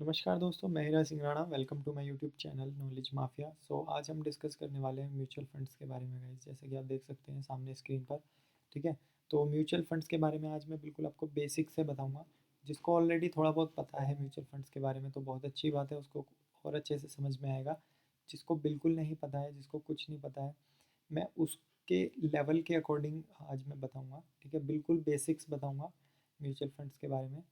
नमस्कार दोस्तों, मैं Heera Singh Rana. Welcome to my YouTube channel knowledge mafia. आज हम डिस्कस करने वाले हैं म्यूचुअल फंड्स के बारे में गाइस। जैसे कि आप देख सकते हैं सामने स्क्रीन पर। ठीक है, तो म्यूचुअल फंड्स के बारे में आज मैं बिल्कुल आपको बेसिक से बताऊंगा। जिसको ऑलरेडी थोड़ा बहुत पता है म्यूचुअल फंड्स के बारे में तो बहुत अच्छी बात है, उसको और अच्छे से समझ में आएगा। जिसको बिल्कुल नहीं पता है, जिसको कुछ नहीं पता है, मैं उसके लेवल के अकॉर्डिंग आज मैं बताऊँगा। ठीक है, बिल्कुल बेसिक्स बताऊँगा म्यूचुअल फंड्स के बारे में।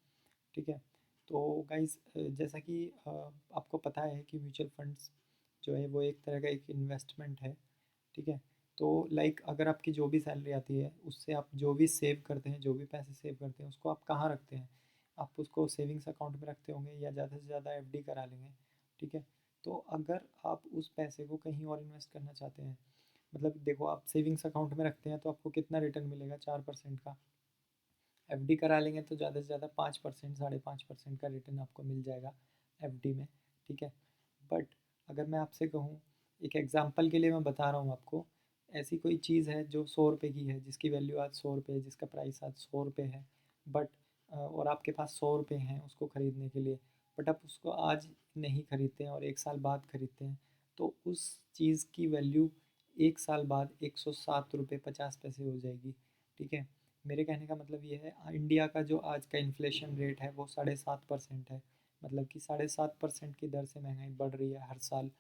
ठीक है, तो गाइस जैसा कि आपको पता है कि म्यूचुअल फंड्स जो है वो एक तरह का एक इन्वेस्टमेंट है। ठीक है, तो लाइक अगर आपकी जो भी सैलरी आती है उससे आप जो भी सेव करते हैं, जो भी पैसे सेव करते हैं, उसको आप कहाँ रखते हैं? आप उसको सेविंग्स अकाउंट में रखते होंगे या ज़्यादा से ज़्यादा एफडी करा लेंगे। ठीक है, तो अगर आप उस पैसे को कहीं और इन्वेस्ट करना चाहते हैं, मतलब देखो आप सेविंग्स अकाउंट में रखते हैं तो आपको कितना रिटर्न मिलेगा? 4% का। एफडी करा लेंगे तो ज़्यादा से ज़्यादा 5%, 5.5% का रिटर्न आपको मिल जाएगा एफडी में। ठीक है, बट अगर मैं आपसे कहूँ, एक एग्जांपल के लिए मैं बता रहा हूँ आपको, ऐसी कोई चीज़ है जो 100 रुपये की है, जिसकी वैल्यू आज 100 रुपये है, जिसका प्राइस आज 100 रुपये है, बट और आपके पास 100 रुपये हैं उसको ख़रीदने के लिए, बट आप उसको आज नहीं खरीदते हैं और 1 साल बाद खरीदते हैं, तो उस चीज़ की वैल्यू 1 साल बाद 107 रुपये 50 पैसे हो जाएगी। ठीक है, मेरे कहने का मतलब ये है, इंडिया का जो आज का इन्फ्लेशन रेट है वो 7.5% है। मतलब कि 7.5% की दर से महंगाई बढ़ रही है हर साल।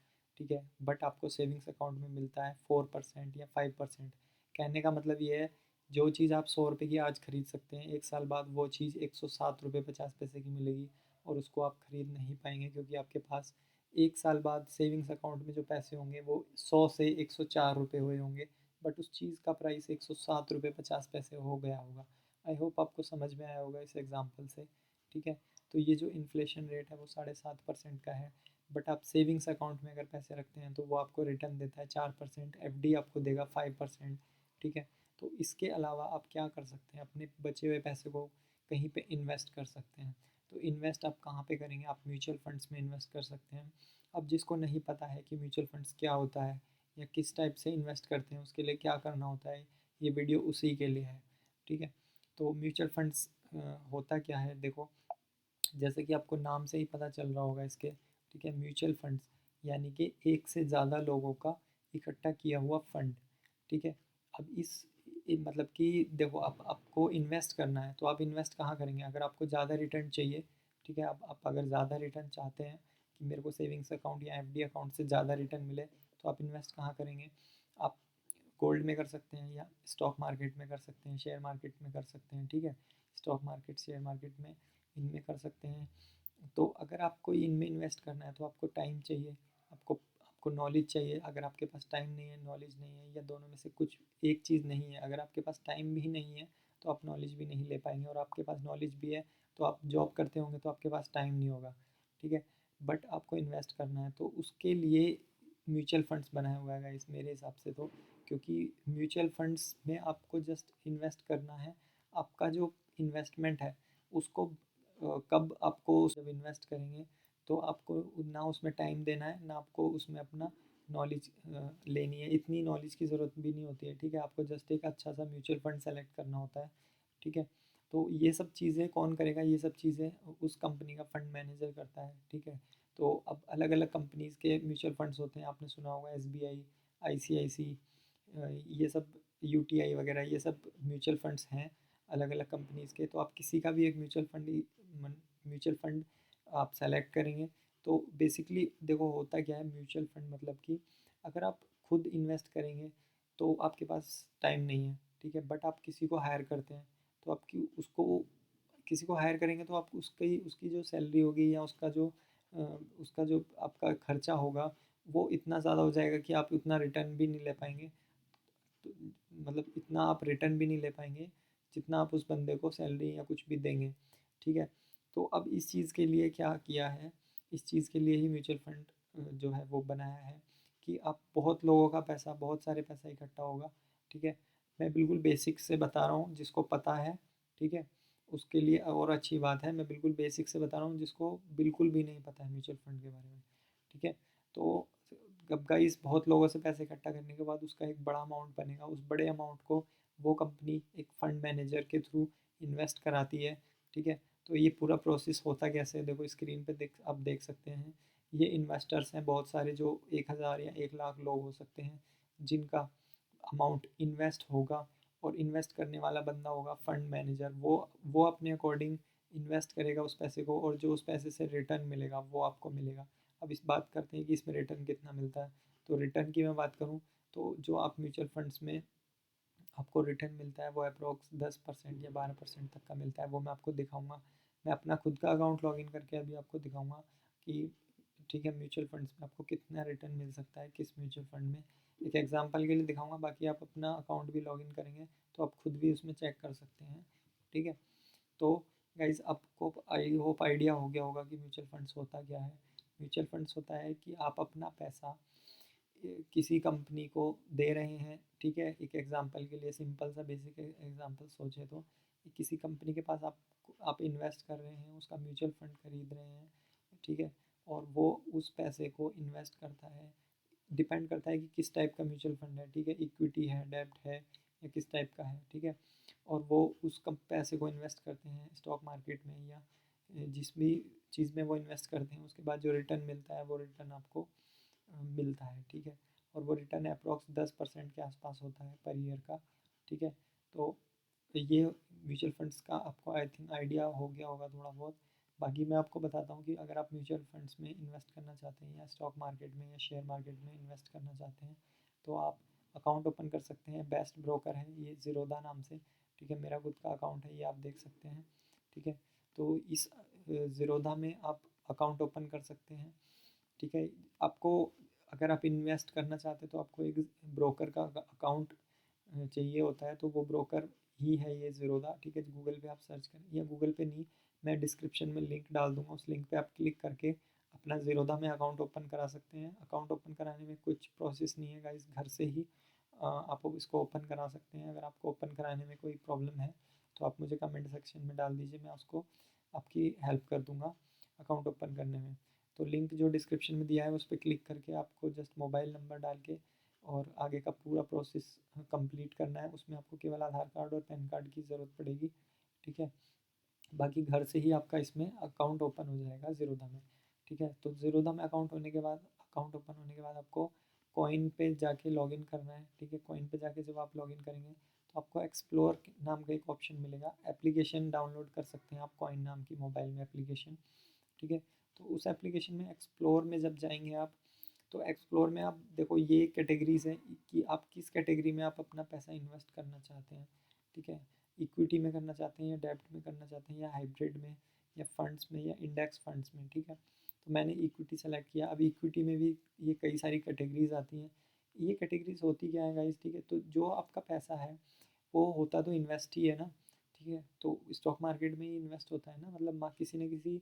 ठीक है, बट आपको सेविंग्स अकाउंट में मिलता है 4% या 5%। कहने का मतलब ये है, जो चीज़ आप 100 रुपये की आज खरीद सकते हैं, 1 साल बाद वो चीज़ 107 रुपये 50 पैसे की मिलेगी और उसको आप खरीद नहीं पाएंगे, क्योंकि आपके पास 1 साल बाद सेविंग्स अकाउंट में जो पैसे होंगे वो 100 से 104 रुपये हुए होंगे, बट उस चीज़ का प्राइस 107 रुपये 50 पैसे हो गया होगा। आई होप आपको समझ में आया होगा इस एग्जांपल से। ठीक है, तो ये जो इन्फ्लेशन रेट है वो 7.5% का है, बट आप सेविंग्स अकाउंट में अगर पैसे रखते हैं तो वो आपको रिटर्न देता है 4%, एफडी आपको देगा 5%। ठीक है, तो इसके अलावा आप क्या कर सकते हैं, अपने बचे हुए पैसे को कहीं पे इन्वेस्ट कर सकते हैं। तो इन्वेस्ट आप कहाँ पे करेंगे? आप म्यूचुअल फंड्स में इन्वेस्ट कर सकते हैं। अब जिसको नहीं पता है कि म्यूचुअल फंड्स क्या होता है या किस टाइप से इन्वेस्ट करते हैं, उसके लिए क्या करना होता है, ये वीडियो उसी के लिए है। ठीक है, तो म्यूचुअल फंड्स होता क्या है, देखो जैसे कि आपको नाम से ही पता चल रहा होगा इसके। ठीक है, म्यूचुअल फंड्स यानी कि एक से ज़्यादा लोगों का इकट्ठा किया हुआ फंड। ठीक है, अब मतलब कि देखो आपको इन्वेस्ट करना है तो आप इन्वेस्ट कहाँ करेंगे? अगर आपको ज़्यादा रिटर्न चाहिए, ठीक है, आप अगर ज़्यादा रिटर्न चाहते हैं कि मेरे को सेविंग्स अकाउंट या एफडी अकाउंट से ज़्यादा रिटर्न मिले, तो आप इन्वेस्ट कहाँ करेंगे? आप गोल्ड में कर सकते हैं या स्टॉक मार्केट में कर सकते हैं, शेयर मार्केट में कर सकते हैं। ठीक है, स्टॉक मार्केट, शेयर मार्केट में, इनमें कर सकते हैं। तो अगर आपको इनमें इन्वेस्ट करना है तो आपको टाइम चाहिए, आपको आपको नॉलेज चाहिए। अगर आपके पास टाइम नहीं है, नॉलेज नहीं है, या दोनों में से कुछ एक चीज़ नहीं है, अगर आपके पास टाइम भी नहीं है तो आप नॉलेज भी नहीं ले पाएंगे, और आपके पास नॉलेज भी है तो आप जॉब करते होंगे तो आपके पास टाइम नहीं होगा। ठीक है, बट आपको इन्वेस्ट करना है तो उसके लिए म्यूचुअल फंड्स बनाया हुआ है इस मेरे हिसाब से तो, क्योंकि म्यूचुअल फंड्स में आपको जस्ट इन्वेस्ट करना है। आपका जो इन्वेस्टमेंट है उसको कब आपको जब इन्वेस्ट करेंगे तो आपको ना उसमें टाइम देना है, ना आपको उसमें अपना नॉलेज लेनी है। इतनी नॉलेज की ज़रूरत भी नहीं होती है। ठीक है, आपको जस्ट एक अच्छा सा म्यूचुअल फंड सेलेक्ट करना होता है। ठीक है, तो ये सब चीज़ें कौन करेगा? ये सब चीज़ें उस कंपनी का फंड मैनेजर करता है। ठीक है, तो अब अलग अलग कंपनीज़ के म्यूचुअल फंड्स होते हैं, आपने सुना होगा SBI, ICIC, ये सब, UTI वगैरह, ये सब म्यूचुअल फंड्स हैं अलग अलग कंपनीज़ के। तो आप किसी का भी एक म्यूचुअल फंड आप सेलेक्ट करेंगे तो बेसिकली देखो होता क्या है म्यूचुअल फंड, मतलब कि अगर आप खुद इन्वेस्ट करेंगे तो आपके पास टाइम नहीं है। ठीक है, बट आप किसी को हायर करते हैं तो आपकी उसको किसी को हायर करेंगे तो आप उसकी जो सैलरी होगी या उसका जो आपका खर्चा होगा वो इतना ज़्यादा हो जाएगा कि आप उतना रिटर्न भी नहीं ले पाएंगे। तो मतलब इतना आप रिटर्न भी नहीं ले पाएंगे जितना आप उस बंदे को सैलरी या कुछ भी देंगे। ठीक है, तो अब इस चीज़ के लिए क्या किया है, इस चीज़ के लिए ही म्यूचुअल फंड जो है वो बनाया है कि आप बहुत लोगों का पैसा, बहुत सारे पैसा इकट्ठा होगा। ठीक है, मैं बिल्कुल बेसिक से बता रहा हूँ, जिसको पता है ठीक है उसके लिए और अच्छी बात है। मैं बिल्कुल बेसिक से बता रहा हूँ जिसको बिल्कुल भी नहीं पता है म्यूचुअल फंड के बारे में। ठीक है, तो अब गाइस बहुत लोगों से पैसे इकट्ठा करने के बाद उसका एक बड़ा अमाउंट बनेगा, उस बड़े अमाउंट को वो कंपनी एक फंड मैनेजर के थ्रू इन्वेस्ट कराती है। ठीक है, तो ये पूरा प्रोसेस होता कैसे है, देखो स्क्रीन पे आप देख सकते हैं। ये इन्वेस्टर्स हैं बहुत सारे, जो 1,000 या 1 लाख लोग हो सकते हैं जिनका अमाउंट इन्वेस्ट होगा। और इन्वेस्ट करने वाला बंदा होगा फंड मैनेजर, वो अपने अकॉर्डिंग इन्वेस्ट करेगा उस पैसे को, और जो उस पैसे से रिटर्न मिलेगा वो आपको मिलेगा। अब इस बात करते हैं कि इसमें रिटर्न कितना मिलता है। तो रिटर्न की मैं बात करूँ तो जो आप म्यूचुअल फंड्स में आपको रिटर्न मिलता है वो अप्रोक्स 10% या 12% तक का मिलता है। वो मैं आपको दिखाऊंगा। मैं अपना खुद का अकाउंट लॉगिन करके अभी आपको दिखाऊंगा कि ठीक है म्यूचुअल फंड्स में आपको कितना रिटर्न मिल सकता है, किस म्यूचुअल फंड में। एक एग्जांपल के लिए दिखाऊंगा, बाकी आप अपना अकाउंट भी लॉगिन करेंगे तो आप खुद भी उसमें चेक कर सकते हैं। ठीक है, तो गाइज आपको आई होप आइडिया हो गया होगा कि म्यूचुअल फंड्स होता क्या है। म्यूचुअल फंड्स होता है कि आप अपना पैसा किसी कंपनी को दे रहे हैं। ठीक है, एक एग्जांपल के लिए सिंपल सा बेसिक एग्जांपल सोचे तो किसी कंपनी के पास आप इन्वेस्ट कर रहे हैं, उसका म्यूचुअल फंड खरीद रहे हैं। ठीक है, और वो उस पैसे को इन्वेस्ट करता है। डिपेंड करता है कि किस टाइप का म्यूचुअल फंड है। ठीक है, इक्विटी है, डेब्ट है, या किस टाइप का है। ठीक है, और वो उस कम पैसे को इन्वेस्ट करते हैं स्टॉक मार्केट में, या जिस भी चीज़ में वो इन्वेस्ट करते हैं, उसके बाद जो रिटर्न मिलता है वो रिटर्न आपको मिलता है। ठीक है, और वो रिटर्न अप्रॉक्स 10% के आसपास होता है पर ईयर का। ठीक है, तो ये म्यूचुअल फंड्स का आपको आई थिंक आइडिया हो गया होगा थोड़ा बहुत। बाकी मैं आपको बताता हूँ कि अगर आप म्यूचुअल फंड्स में इन्वेस्ट करना चाहते हैं, या स्टॉक मार्केट में या शेयर मार्केट में इन्वेस्ट करना चाहते हैं, तो आप अकाउंट ओपन कर सकते हैं। बेस्ट ब्रोकर है ये ज़ीरोधा नाम से। ठीक है, मेरा खुद का अकाउंट है, ये आप देख सकते हैं। ठीक है, तो इस ज़ीरोधा में आप अकाउंट ओपन कर सकते हैं। ठीक है, आपको अगर आप इन्वेस्ट करना चाहते हैं तो आपको एक ब्रोकर का अकाउंट चाहिए होता है, तो वो ब्रोकर ही है ये ज़ीरोधा। ठीक है, गूगल पे आप सर्च करें, या गूगल पे नहीं, मैं डिस्क्रिप्शन में लिंक डाल दूंगा, उस लिंक पे आप क्लिक करके अपना ज़ीरोधा में अकाउंट ओपन करा सकते हैं। अकाउंट ओपन कराने में कुछ प्रोसेस नहीं है गाइस, घर से ही आप इसको ओपन करा सकते हैं। अगर आपको ओपन कराने में कोई प्रॉब्लम है तो आप मुझे कमेंट सेक्शन में डाल दीजिए, मैं उसको आपकी हेल्प कर दूंगा अकाउंट ओपन करने में। तो लिंक जो डिस्क्रिप्शन में दिया है उस पर क्लिक करके आपको जस्ट मोबाइल नंबर डाल के और आगे का पूरा प्रोसेस कंप्लीट करना है। उसमें आपको केवल आधार कार्ड और पैन कार्ड की ज़रूरत पड़ेगी। ठीक है, बाकी घर से ही आपका इसमें अकाउंट ओपन हो जाएगा ज़ीरोधा में। ठीक है, तो ज़ीरोधा में अकाउंट ओपन होने के बाद आपको कॉइन पे जाके लॉगिन करना है। ठीक है, कॉइन पे जाके जब आप लॉगिन करेंगे तो आपको एक्सप्लोर नाम का एक ऑप्शन मिलेगा। एप्लीकेशन डाउनलोड कर सकते हैं आप कॉइन नाम की मोबाइल में एप्लीकेशन। ठीक है, तो उस एप्लीकेशन में एक्सप्लोर में जब जाएंगे आप, तो एक्सप्लोर में आप देखो ये कैटेगरीज हैं कि आप किस कैटेगरी में आप अपना पैसा इन्वेस्ट करना चाहते हैं। ठीक है, इक्विटी में करना चाहते हैं, या डेब्ट में करना चाहते हैं, या हाइब्रिड में, या फंड्स में, या इंडेक्स फंड्स में। ठीक है, तो मैंने इक्विटी सेलेक्ट किया। अब इक्विटी में भी ये कई सारी कैटेगरीज आती हैं। ये कैटेगरीज होती क्या है गाइस, ठीक है, तो जो आपका पैसा है वो होता तो इन्वेस्ट ही है ना। ठीक है, तो स्टॉक मार्केट में ही इन्वेस्ट होता है ना, मतलब किसी न किसी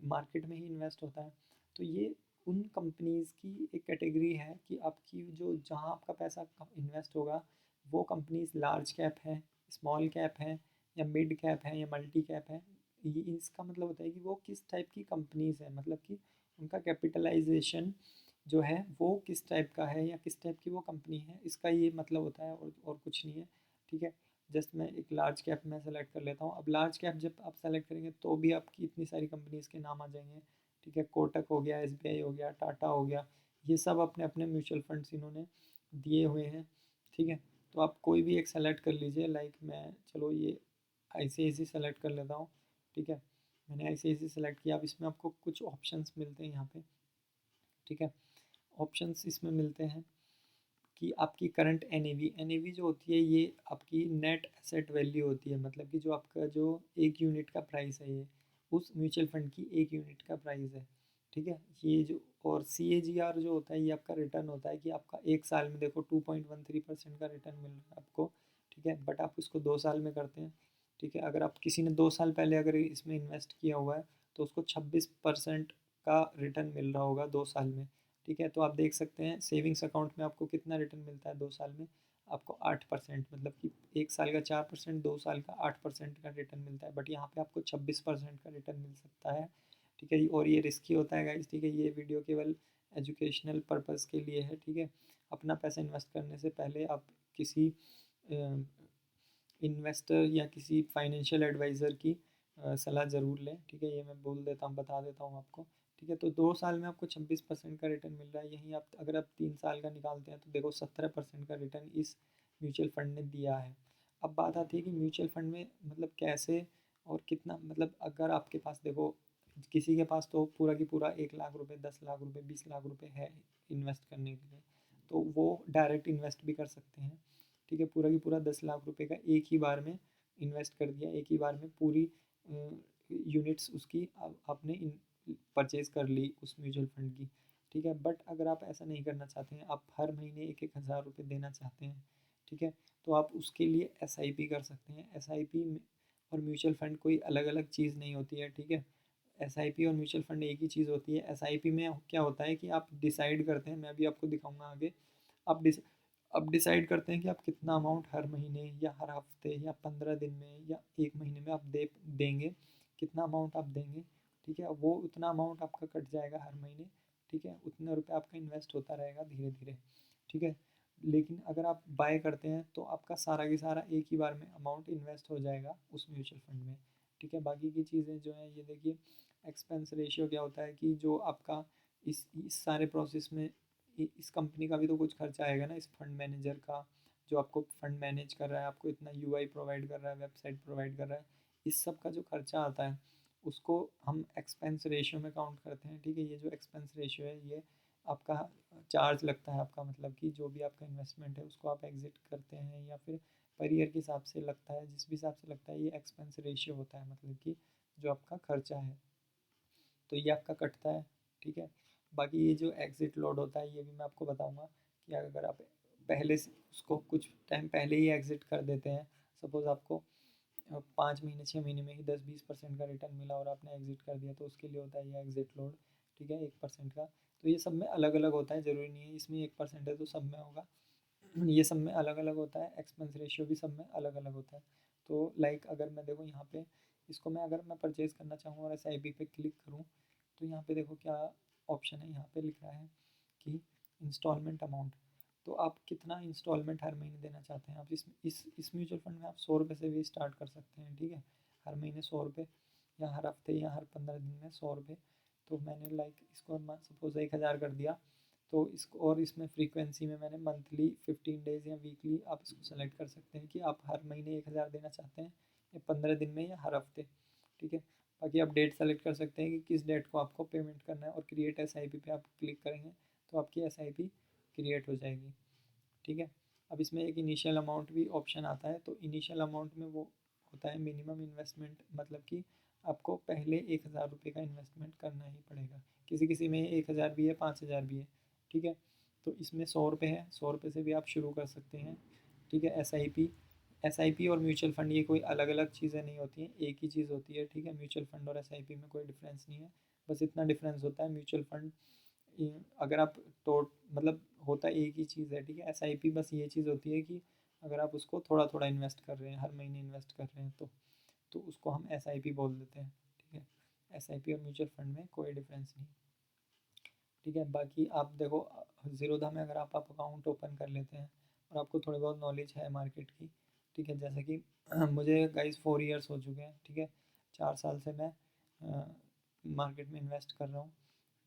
मार्केट में ही इन्वेस्ट होता है। तो ये उन कंपनीज़ की एक कैटेगरी है कि आपकी जो जहाँ आपका पैसा इन्वेस्ट होगा वो कंपनीज लार्ज कैप है, स्मॉल कैप है, या मिड कैप है, या मल्टी कैप है। ये इसका मतलब होता है कि वो किस टाइप की कंपनीज है, मतलब कि उनका कैपिटलाइजेशन जो है वो किस टाइप का है, या किस टाइप की वो कंपनी है, इसका ये मतलब होता है, और कुछ नहीं है। ठीक है, जस्ट मैं एक लार्ज कैप में सेलेक्ट कर लेता हूँ। अब लार्ज कैप जब आप सेलेक्ट करेंगे तो भी आपकी इतनी सारी कंपनीज़ के नाम आ जाएंगे। ठीक है, कोटक हो गया, एसबीआई हो गया, टाटा हो गया, ये सब अपने अपने म्यूचुअल फंड्स इन्होंने दिए हुए हैं। ठीक है, तो आप कोई भी एक सेलेक्ट कर लीजिए, लाइक मैं चलो ये ICICI सेलेक्ट कर लेता हूँ। ठीक है, मैंने ICICI सेलेक्ट किया। अब इसमें आपको कुछ ऑप्शंस मिलते हैं यहाँ पे। ठीक है, ऑप्शंस इसमें मिलते हैं कि आपकी करंट NAV जो होती है ये आपकी नेट एसेट वैल्यू होती है, मतलब कि जो आपका जो एक यूनिट का प्राइस है, ये उस म्यूचुअल फंड की एक यूनिट का प्राइस है। ठीक है, ये जो और CAGR जो होता है ये आपका रिटर्न होता है कि आपका एक साल में देखो 2.13% का रिटर्न मिल रहा है आपको। ठीक है, बट आप इसको 2 साल में करते हैं। ठीक है, अगर आप किसी ने 2 साल पहले अगर इसमें इन्वेस्ट किया हुआ है तो उसको 26% का रिटर्न मिल रहा होगा 2 साल में। ठीक है, तो आप देख सकते हैं सेविंग्स अकाउंट में आपको कितना रिटर्न मिलता है 2 साल में। आपको 8%, मतलब कि एक साल का 4%, 2 साल का 8% का रिटर्न मिलता है, बट यहाँ पे आपको 26% का रिटर्न मिल सकता है। ठीक है, और ये रिस्की होता है गाइस। ठीक है, ये वीडियो केवल एजुकेशनल पर्पज़ के लिए है। ठीक है, अपना पैसा इन्वेस्ट करने से पहले आप किसी इन्वेस्टर या किसी फाइनेंशियल एडवाइज़र की सलाह ज़रूर लें, ठीक है। ये मैं बोल देता हूँ, बता देता हूँ आपको, ठीक है। तो 2 साल में आपको 26% का रिटर्न मिल रहा है। यहीं आप अगर आप 3 साल का निकालते हैं तो देखो 17% का रिटर्न इस म्यूचुअल फंड ने दिया है। अब बात आती है कि म्यूचुअल फंड में मतलब कैसे और कितना, मतलब अगर आपके पास देखो किसी के पास तो पूरा की पूरा 1 लाख रुपए, 10 लाख रुपए, 20 लाख रुपए है इन्वेस्ट करने के लिए, तो वो डायरेक्ट इन्वेस्ट भी कर सकते हैं, ठीक है। पूरा की पूरा 10 लाख रुपए का एक ही बार में इन्वेस्ट कर दिया, एक ही बार में पूरी यूनिट्स उसकी आपने परचेज कर ली उस म्यूचुअल फंड की, ठीक है। बट अगर आप ऐसा नहीं करना चाहते हैं, आप हर महीने 1-1 हज़ार रुपये देना चाहते हैं, ठीक है, तो आप उसके लिए एसआईपी कर सकते हैं। एसआईपी और म्यूचुअल फंड कोई अलग अलग चीज़ नहीं होती है, ठीक है। एसआईपी और म्यूचुअल फंड एक ही चीज़ होती है। एसआईपी में क्या होता है कि आप डिसाइड करते हैं, मैं भी आपको दिखाऊंगा आगे, आप अब डिसाइड करते हैं कि आप कितना अमाउंट हर महीने या हर हफ्ते या 15 दिन में या एक महीने में आप देंगे, कितना अमाउंट आप देंगे, ठीक है। वो उतना अमाउंट आपका कट जाएगा हर महीने, ठीक है। उतने रुपये आपका इन्वेस्ट होता रहेगा धीरे धीरे, ठीक है। लेकिन अगर आप बाय करते हैं तो आपका सारा की सारा एक ही बार में अमाउंट इन्वेस्ट हो जाएगा उस म्यूचुअल फंड में, ठीक है। बाकी की चीज़ें जो हैं ये देखिए, एक्सपेंस रेशियो क्या होता है कि जो आपका इस सारे प्रोसेस में इस कंपनी का भी तो कुछ खर्चा आएगा ना, इस फंड मैनेजर का, जो आपको फंड मैनेज कर रहा है, आपको इतना यूआई प्रोवाइड कर रहा है, वेबसाइट प्रोवाइड कर रहा है, इस सब का जो खर्चा आता है उसको हम एक्सपेंस रेशियो में काउंट करते हैं, ठीक है। ये जो एक्सपेंस रेशियो है ये आपका चार्ज लगता है, आपका मतलब कि जो भी आपका इन्वेस्टमेंट है उसको आप एग्जिट करते हैं या फिर पर ईयर के हिसाब से लगता है, जिस भी हिसाब से लगता है, ये एक्सपेंस रेशियो होता है, मतलब कि जो आपका खर्चा है तो ये आपका कटता है, ठीक है। बाकी ये जो एग्ज़िट लोड होता है ये भी मैं आपको बताऊंगा कि अगर आप पहले से उसको कुछ टाइम पहले ही एग्ज़िट कर देते हैं, सपोज़ आपको 5 महीने 6 महीने में ही 10-20% का रिटर्न मिला और आपने एग्ज़िट कर दिया, तो उसके लिए होता है ये एग्ज़िट लोड, ठीक है, 1% का। तो ये सब में अलग अलग होता है, ज़रूरी नहीं है इसमें 1% है तो सब में होगा, ये सब में अलग अलग होता है। एक्सपेंस रेशियो भी सब में अलग अलग होता है। तो लाइक अगर मैं देखो यहाँ पे इसको मैं अगर मैं परचेज़ करना चाहूँ और एसआईपी पे क्लिक करूँ, तो यहाँ पे देखो क्या ऑप्शन है, यहाँ पे लिख रहा है कि इंस्टॉलमेंट अमाउंट। तो आप कितना इंस्टॉलमेंट हर महीने देना चाहते हैं, आप इस म्यूचुअल फंड में आप 100 रुपये से भी स्टार्ट कर सकते हैं, ठीक है। हर महीने 100 रुपये या हर हफ्ते या हर 15 दिन में 100 रुपये। तो मैंने लाइक इसको सपोज 1 हज़ार कर दिया, तो इसको और इसमें फ्रीक्वेंसी में मैंने मंथली 15 डेज़ या वीकली आप इसको सेलेक्ट कर सकते हैं कि आप हर महीने 1 हज़ार देना चाहते हैं या 15 दिन में या हर हफ्ते, ठीक है। बाकी आप डेट सेलेक्ट कर सकते हैं कि किस डेट को आपको पेमेंट करना है और क्रिएट एसआईपी पे आप क्लिक करेंगे तो आपकी एसआईपी क्रिएट हो जाएगी, ठीक है। अब इसमें एक इनिशियल अमाउंट भी ऑप्शन आता है, तो इनिशियल अमाउंट में वो होता है मिनिमम इन्वेस्टमेंट, मतलब कि आपको पहले 1 हज़ार रुपये का इन्वेस्टमेंट करना ही पड़ेगा। किसी किसी में 1 हज़ार भी है, 5 हज़ार भी है, ठीक है। तो इसमें 100 रुपये है, 100 रुपये से भी आप शुरू कर सकते हैं, ठीक है। एसआईपी और म्यूचुअल फंड ये कोई अलग अलग चीज़ें नहीं होती हैं, एक ही चीज़ होती है, ठीक है। म्यूचुअल फंड और एसआईपी में कोई डिफरेंस नहीं है, बस इतना डिफरेंस होता है म्यूचुअल फंड अगर आप तो मतलब होता एक ही चीज़ है, ठीक है। एसआईपी बस ये चीज़ होती है कि अगर आप उसको थोड़ा थोड़ा इन्वेस्ट कर रहे हैं, हर महीने इन्वेस्ट कर रहे हैं, तो उसको हम एसआईपी बोल देते हैं, ठीक है। एसआईपी और म्यूचुअल फंड में कोई डिफरेंस नहीं, ठीक है। बाकी आप देखो ज़ीरोधा में अगर आप अकाउंट ओपन कर लेते हैं और आपको थोड़ी बहुत नॉलेज है मार्केट की, ठीक है, जैसे कि मुझे गाइस 4 ईयर्स हो चुके हैं, ठीक है। 4 साल से मैं मार्केट में इन्वेस्ट कर रहा हूँ,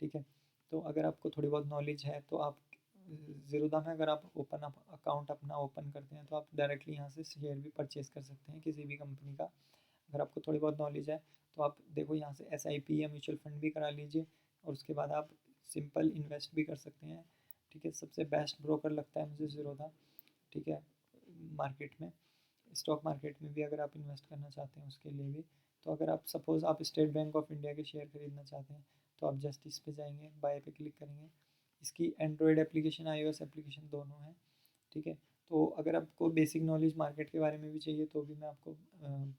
ठीक है। तो अगर आपको थोड़ी बहुत नॉलेज है तो आप ज़ीरोधा में अगर आप ओपन अप अकाउंट अपना ओपन करते हैं तो आप डायरेक्टली यहाँ से शेयर भी परचेज़ कर सकते हैं किसी भी कंपनी का। अगर आपको थोड़ी बहुत नॉलेज है तो आप देखो यहाँ से एसआईपी या म्यूचुअल फंड भी करा लीजिए और उसके बाद आप सिंपल इन्वेस्ट भी कर सकते हैं, ठीक है। सबसे बेस्ट ब्रोकर लगता है मुझे ज़ीरोधा, ठीक है। मार्केट में स्टॉक मार्केट में भी अगर आप इन्वेस्ट करना चाहते हैं उसके लिए भी, तो अगर आप सपोज़ आप स्टेट बैंक ऑफ इंडिया के शेयर खरीदना चाहते हैं तो आप जस्ट इस पे जाएंगे, बाय पे क्लिक करेंगे। इसकी एंड्रॉयड एप्लीकेशन आईओएस एप्लीकेशन दोनों हैं, ठीक है। तो अगर आपको बेसिक नॉलेज मार्केट के बारे में भी चाहिए तो भी मैं आपको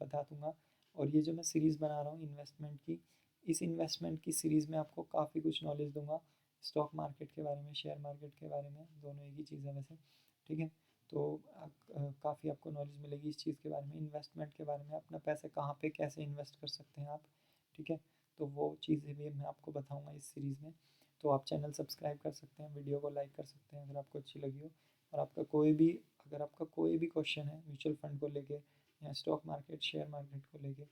बता दूंगा। और ये जो मैं सीरीज़ बना रहा हूँ इन्वेस्टमेंट की, इस इन्वेस्टमेंट की सीरीज़ में आपको काफ़ी कुछ नॉलेज दूंगा, स्टॉक मार्केट के बारे में, शेयर मार्केट के बारे में, दोनों एक ही चीज़ है वैसे, ठीक है। तो काफ़ी आपको नॉलेज मिलेगी इस चीज़ के बारे में, इन्वेस्टमेंट के बारे में, अपना पैसा कहाँ पे कैसे इन्वेस्ट कर सकते हैं आप, ठीक है। तो वो चीज़ें भी मैं आपको बताऊँगा इस सीरीज़ में। तो आप चैनल सब्सक्राइब कर सकते हैं, वीडियो को लाइक कर सकते हैं अगर आपको अच्छी लगी हो। और अगर आपका कोई भी क्वेश्चन है म्यूचुअल फंड को लेके या स्टॉक मार्केट शेयर मार्केट को लेके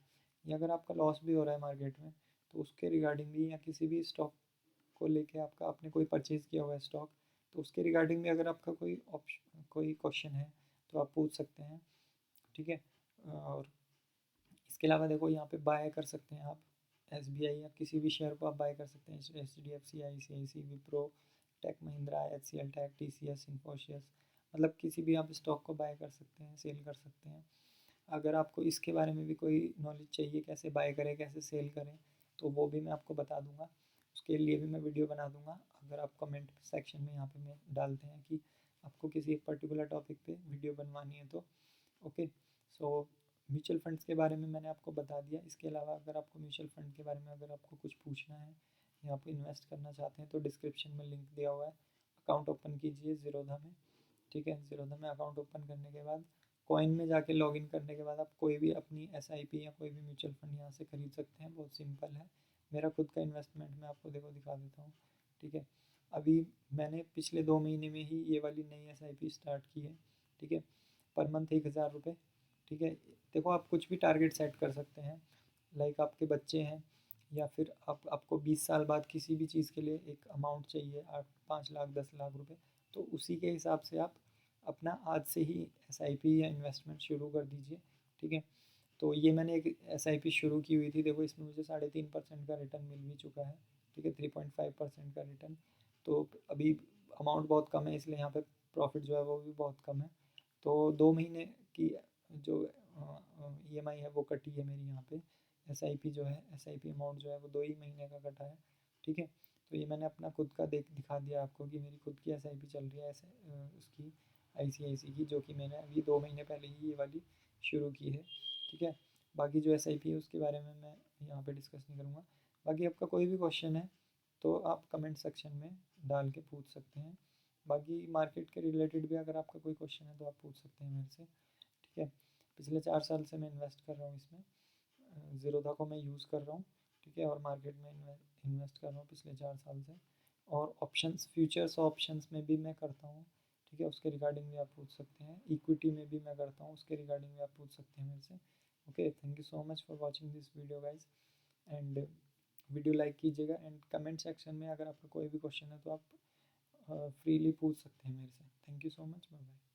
या अगर आपका लॉस भी हो रहा है मार्केट में, तो उसके रिगार्डिंग भी, या किसी भी स्टॉक को लेके आपका आपने कोई परचेज़ किया हुआ है स्टॉक, तो उसके रिगार्डिंग भी अगर आपका कोई क्वेश्चन है तो आप पूछ सकते हैं, ठीक है। और इसके अलावा देखो यहाँ पे बाय कर सकते हैं आप SBI या किसी भी शेयर को आप बाय कर सकते हैं, HDFC, ICICI, Wipro, take Mahindra, HCL take, TCS, Infosys, मतलब किसी भी आप स्टॉक को बाय कर सकते हैं, सेल कर सकते हैं। अगर आपको इसके बारे में भी कोई नॉलेज चाहिए कैसे बाय करें कैसे सेल करें, तो वो भी मैं आपको बता दूंगा, उसके लिए भी मैं वीडियो बना दूंगा। अगर आप कमेंट सेक्शन में यहाँ पे मैं डालते हैं कि आपको किसी एक पर्टिकुलर टॉपिक पे वीडियो बनवानी है तो ओके। सो म्यूचुअल फंड्स के बारे में मैंने आपको बता दिया। इसके अलावा अगर आपको म्यूचुअल फंड के बारे में अगर आपको कुछ पूछना है या आप इन्वेस्ट करना चाहते हैं तो डिस्क्रिप्शन में लिंक दिया हुआ है, अकाउंट ओपन कीजिए ज़ीरोधा में, ठीक है। ज़ीरोधा में अकाउंट ओपन करने के बाद कॉइन में जाके लॉगिन करने के बाद आप कोई भी अपनी SIP या कोई भी म्यूचुअल फंड यहाँ से खरीद सकते हैं, बहुत सिंपल है। मेरा खुद का इन्वेस्टमेंट मैं आपको देखो दिखा देता हूँ, ठीक है। अभी मैंने पिछले 2 महीने में ही ये वाली नई SIP स्टार्ट की है, ठीक है। पर मंथ 1,000 रुपये, ठीक है। देखो आप कुछ भी टारगेट सेट कर सकते हैं, लाइक आपके बच्चे हैं या फिर आपको 20 साल बाद किसी भी चीज़ के लिए एक अमाउंट चाहिए, 5 लाख 10 लाख रुपए, तो उसी के हिसाब से आप अपना आज से ही SIP या इन्वेस्टमेंट शुरू कर दीजिए, ठीक है। तो ये मैंने एक SIP शुरू की हुई थी, देखो इसमें मुझे 3.5% का रिटर्न मिल भी चुका है, ठीक है, 3.5% का रिटर्न। तो अभी अमाउंट बहुत कम है इसलिए यहाँ पे प्रॉफिट जो है वो भी बहुत कम है। तो 2 महीने की जो EMI है वो कटी है मेरी यहाँ पे। SIP जो है SIP अमाउंट जो है वो 2 ही महीने का कटा है, ठीक है। तो ये मैंने अपना खुद का दिखा दिया आपको कि मेरी खुद की SIP चल रही है, ऐसे उसकी ICICI की, जो कि मैंने अभी 2 महीने पहले ही ये वाली शुरू की है, ठीक है। बाकी जो SIP है उसके बारे में मैं यहाँ पे डिस्कस नहीं करूँगा। बाकी आपका कोई भी क्वेश्चन है तो आप कमेंट सेक्शन में डाल के पूछ सकते हैं। बाकी मार्केट के रिलेटेड भी अगर आपका कोई क्वेश्चन है तो आप पूछ सकते हैं मेरे से, ठीक है। पिछले 4 साल से मैं इन्वेस्ट कर रहा हूँ इसमें, ज़ीरोधा को मैं यूज़ कर रहा हूँ, ठीक है। और मार्केट में इन्वेस्ट कर रहा हूँ पिछले 4 साल से। और ऑप्शंस, फ्यूचर्स ऑप्शंस में भी मैं करता हूँ, ठीक है। उसके रिगार्डिंग भी आप पूछ सकते हैं। इक्विटी में भी मैं करता हूँ, उसके रिगार्डिंग भी आप पूछ सकते हैं मेरे से। Okay, thank you so much for watching this video guys. And video like कीजिएगा, एंड कमेंट सेक्शन में अगर आपका कोई भी क्वेश्चन है तो आप फ्रीली पूछ सकते हैं मेरे से। Thank you so much, bye bye.